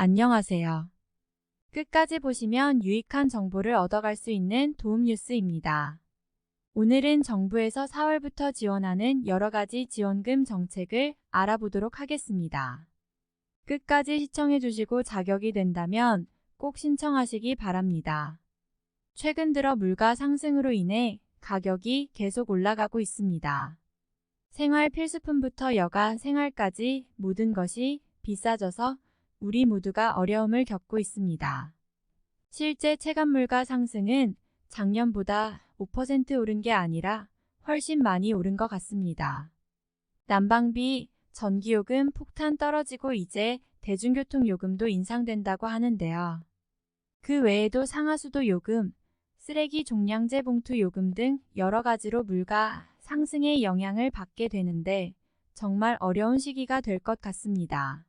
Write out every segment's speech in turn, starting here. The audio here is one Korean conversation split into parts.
안녕하세요. 끝까지 보시면 유익한 정보를 얻어갈 수 있는 도움 뉴스입니다. 오늘은 정부에서 4월부터 지원하는 여러 가지 지원금 정책을 알아보도록 하겠습니다. 끝까지 시청해 주시고 자격이 된다면 꼭 신청하시기 바랍니다. 최근 들어 물가 상승으로 인해 가격이 계속 올라가고 있습니다. 생활 필수품부터 여가 생활까지 모든 것이 비싸져서 우리 모두가 어려움을 겪고 있습니다. 실제 체감물가 상승은 작년보다 5% 오른 게 아니라 훨씬 많이 오른 것 같습니다. 난방비, 전기요금 폭탄 떨어지고 이제 대중교통 요금도 인상된다고 하는데요. 그 외에도 상하수도 요금, 쓰레기 종량제 봉투 요금 등 여러 가지로 물가 상승의 영향을 받게 되는데 정말 어려운 시기가 될 것 같습니다.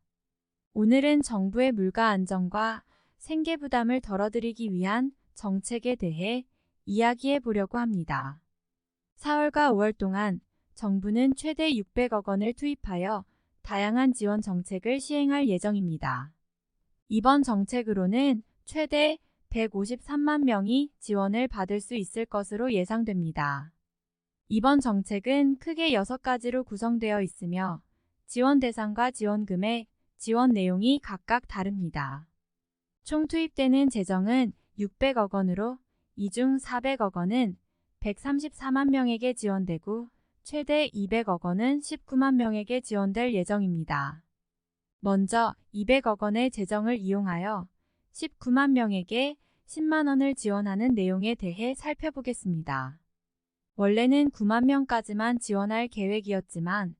오늘은 정부의 물가 안정과 생계 부담을 덜어드리기 위한 정책에 대해 이야기해 보려고 합니다. 4월과 5월 동안 정부는 최대 600억 원을 투입하여 다양한 지원 정책을 시행할 예정입니다. 이번 정책으로는 최대 153만 명이 지원을 받을 수 있을 것으로 예상됩니다. 이번 정책은 크게 6가지로 구성되어 있으며 지원 대상과 지원 금액, 지원 내용이 각각 다릅니다. 총 투입되는 재정은 600억 원으로 이 중 400억 원은 134만 명에게 지원되고 최대 200억 원은 19만 명에게 지원될 예정입니다. 먼저 200억 원의 재정을 이용하여 19만 명에게 10만 원을 지원하는 내용에 대해 살펴보겠습니다. 원래는 9만 명까지만 지원할 계획이었지만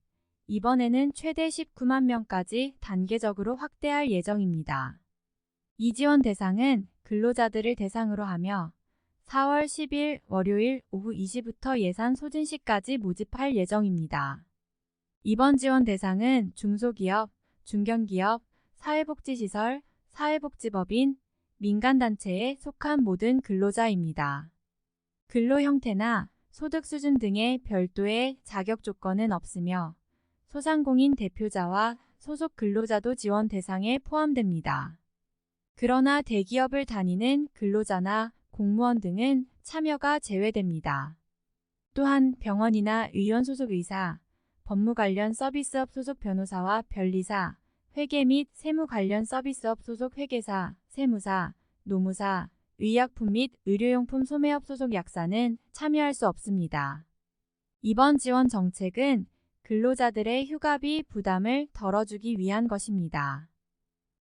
이번에는 최대 19만 명까지 단계적으로 확대할 예정입니다. 이 지원 대상은 근로자들을 대상으로 하며 4월 10일 월요일 오후 2시부터 예산 소진 시까지 모집할 예정입니다. 이번 지원 대상은 중소기업, 중견기업, 사회복지시설, 사회복지법인, 민간단체에 속한 모든 근로자입니다. 근로 형태나 소득 수준 등의 별도의 자격 조건은 없으며 소상공인 대표자와 소속 근로자도 지원 대상에 포함됩니다. 그러나 대기업을 다니는 근로자나 공무원 등은 참여가 제외됩니다. 또한 병원이나 의원 소속 의사, 법무 관련 서비스업 소속 변호사와 변리사, 회계 및 세무 관련 서비스업 소속 회계사, 세무사, 노무사, 의약품 및 의료용품 소매업 소속 약사는 참여할 수 없습니다. 이번 지원 정책은 근로자들의 휴가비 부담을 덜어주기 위한 것입니다.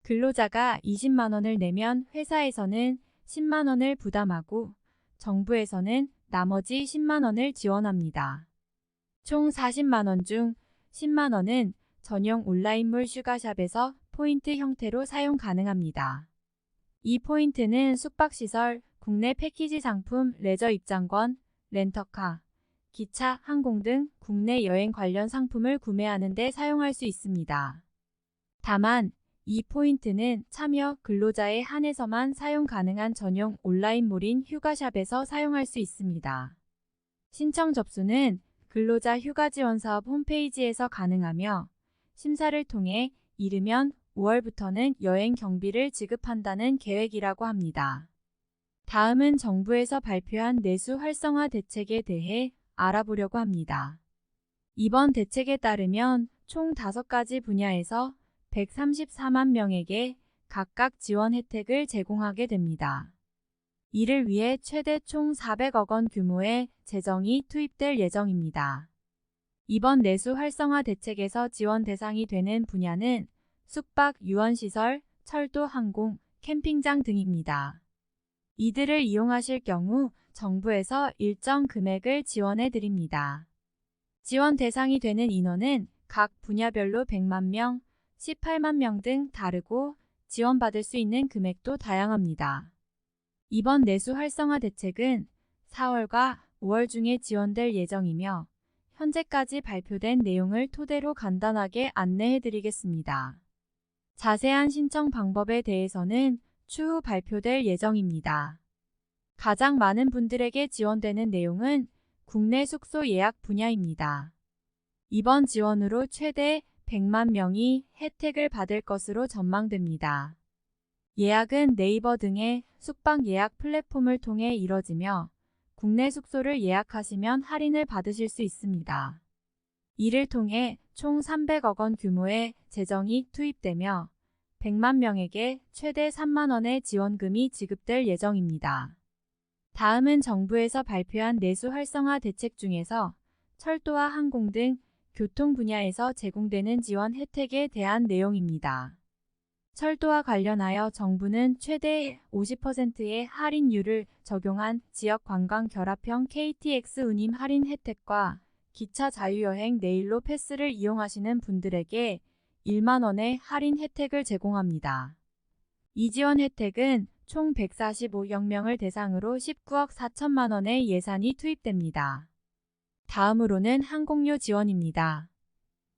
근로자가 20만 원을 내면 회사에서는 10만 원을 부담하고 정부에서는 나머지 10만 원을 지원합니다. 총 40만 원 중 10만 원은 전용 온라인몰 슈가샵에서 포인트 형태로 사용 가능합니다. 이 포인트는 숙박시설, 국내 패키지 상품, 레저 입장권, 렌터카, 기차, 항공 등 국내 여행 관련 상품을 구매하는 데 사용할 수 있습니다. 다만 이 포인트는 참여 근로자에 한해서만 사용 가능한 전용 온라인몰인 휴가샵에서 사용할 수 있습니다. 신청 접수는 근로자 휴가지원사업 홈페이지에서 가능하며 심사를 통해 이르면 5월부터는 여행 경비를 지급한다는 계획이라고 합니다. 다음은 정부에서 발표한 내수 활성화 대책에 대해 알아보려고 합니다. 이번 대책에 따르면 총 5가지 분야에서 134만 명에게 각각 지원 혜택을 제공하게 됩니다. 이를 위해 최대 총 400억 원 규모의 재정이 투입될 예정입니다. 이번 내수 활성화 대책에서 지원 대상이 되는 분야는 숙박, 유원시설, 철도, 항공, 캠핑장 등입니다. 이들을 이용하실 경우 정부에서 일정 금액을 지원해 드립니다. 지원 대상이 되는 인원은 각 분야별로 100만 명, 18만 명 등 다르고 지원받을 수 있는 금액도 다양합니다. 이번 내수 활성화 대책은 4월과 5월 중에 지원될 예정이며 현재까지 발표된 내용을 토대로 간단하게 안내해 드리겠습니다. 자세한 신청 방법에 대해서는 추후 발표될 예정입니다. 가장 많은 분들에게 지원되는 내용은 국내 숙소 예약 분야입니다. 이번 지원으로 최대 100만 명이 혜택을 받을 것으로 전망됩니다. 예약은 네이버 등의 숙박 예약 플랫폼을 통해 이뤄지며 국내 숙소를 예약하시면 할인을 받으실 수 있습니다. 이를 통해 총 300억 원 규모의 재정이 투입되며 100만 명에게 최대 3만 원의 지원금이 지급될 예정입니다. 다음은 정부에서 발표한 내수 활성화 대책 중에서 철도와 항공 등 교통 분야에서 제공되는 지원 혜택에 대한 내용입니다. 철도와 관련하여 정부는 최대 50%의 할인율을 적용한 지역 관광 결합형 KTX 운임 할인 혜택과 기차 자유여행 내일로 패스를 이용하시는 분들에게 1만 원의 할인 혜택을 제공합니다. 이 지원 혜택은 총 145억 명을 대상으로 19억 4천만 원의 예산이 투입됩니다. 다음으로는 항공료 지원입니다.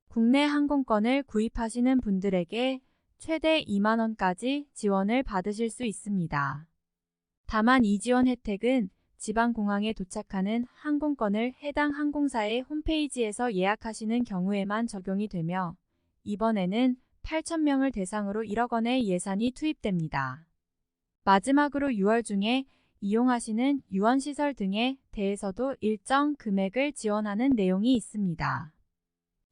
국내 항공권을 구입하시는 분들에게 최대 2만 원까지 지원을 받으실 수 있습니다. 다만 이 지원 혜택은 지방공항에 도착하는 항공권을 해당 항공사의 홈페이지에서 예약하시는 경우에만 적용이 되며 이번에는 8,000명을 대상으로 1억 원의 예산이 투입됩니다. 마지막으로 6월 중에 이용하시는 유원시설 등에 대해서도 일정 금액을 지원하는 내용이 있습니다.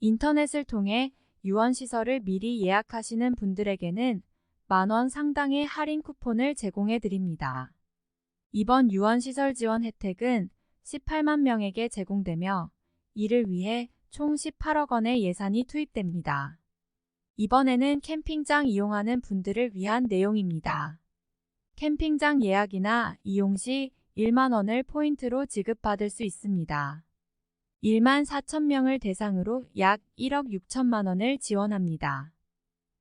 인터넷을 통해 유원시설을 미리 예약하시는 분들에게는 만원 상당의 할인 쿠폰을 제공해 드립니다. 이번 유원시설 지원 혜택은 18만 명에게 제공되며 이를 위해 총 18억 원의 예산이 투입됩니다. 이번에는 캠핑장 이용하는 분들을 위한 내용입니다. 캠핑장 예약이나 이용 시 1만 원을 포인트로 지급받을 수 있습니다. 1만 4천 명을 대상으로 약 1억 6천만 원을 지원합니다.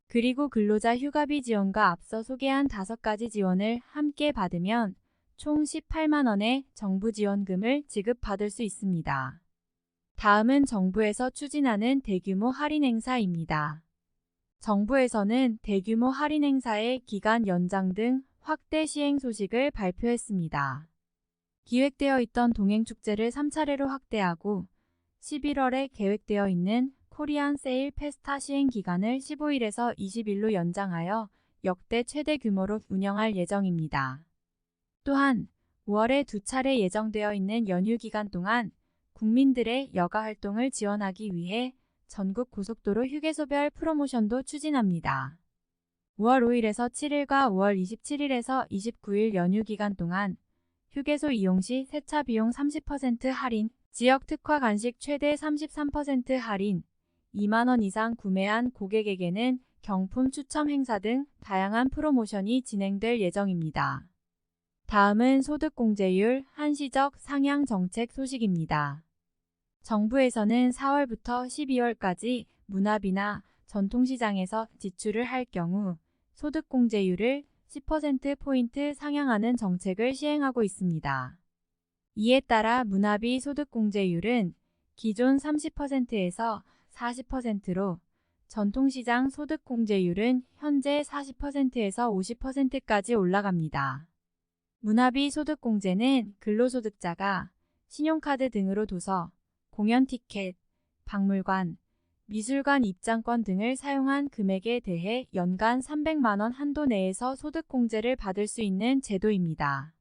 그리고 근로자 휴가비 지원과 앞서 소개한 5가지 지원을 함께 받으면 총 18만 원의 정부 지원금을 지급받을 수 있습니다. 다음은 정부에서 추진하는 대규모 할인 행사입니다. 정부에서는 대규모 할인 행사의 기간 연장 등 확대 시행 소식을 발표했습니다. 기획되어 있던 동행축제를 3차례로 확대하고 11월에 계획되어 있는 코리안 세일 페스타 시행 기간을 15일에서 20일로 연장하여 역대 최대 규모로 운영할 예정입니다. 또한 5월에 2차례 예정되어 있는 연휴 기간 동안 국민들의 여가 활동을 지원하기 위해 전국 고속도로 휴게소별 프로모션도 추진합니다. 5월 5일에서 7일과 5월 27일에서 29일 연휴 기간 동안 휴게소 이용 시 세차 비용 30% 할인, 지역 특화 간식 최대 33% 할인, 2만 원 이상 구매한 고객에게는 경품 추첨 행사 등 다양한 프로모션이 진행될 예정입니다. 다음은 소득공제율 한시적 상향 정책 소식입니다. 정부에서는 4월부터 12월까지 문화비나 전통시장에서 지출을 할 경우 소득공제율을 10%포인트 상향하는 정책을 시행하고 있습니다. 이에 따라 문화비 소득공제율은 기존 30%에서 40%로 전통시장 소득공제율은 현재 40%에서 50%까지 올라갑니다. 문화비 소득공제는 근로소득자가 신용카드 등으로 도서, 공연 티켓, 박물관, 미술관 입장권 등을 사용한 금액에 대해 연간 300만 원 한도 내에서 소득공제를 받을 수 있는 제도입니다.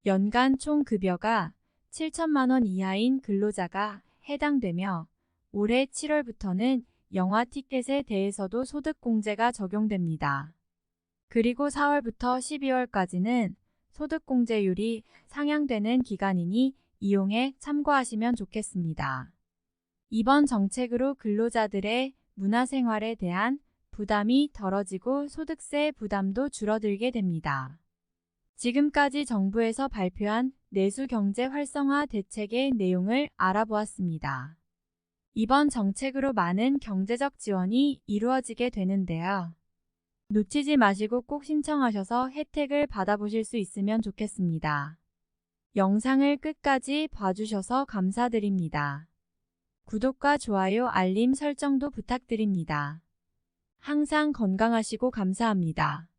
연간 총 급여가 7천만 원 이하인 근로자가 해당되며 올해 7월부터는 영화 티켓에 대해서도 소득공제가 적용됩니다. 그리고 4월부터 12월까지는 소득공제율이 상향되는 기간이니 이용에 참고하시면 좋겠습니다. 이번 정책으로 근로자들의 문화생활에 대한 부담이 덜어지고 소득세 부담도 줄어들게 됩니다. 지금까지 정부에서 발표한 내수 경제 활성화 대책의 내용을 알아보았습니다. 이번 정책으로 많은 경제적 지원이 이루어지게 되는데요. 놓치지 마시고 꼭 신청하셔서 혜택을 받아보실 수 있으면 좋겠습니다. 영상을 끝까지 봐주셔서 감사드립니다. 구독과 좋아요, 알림 설정도 부탁드립니다. 항상 건강하시고 감사합니다.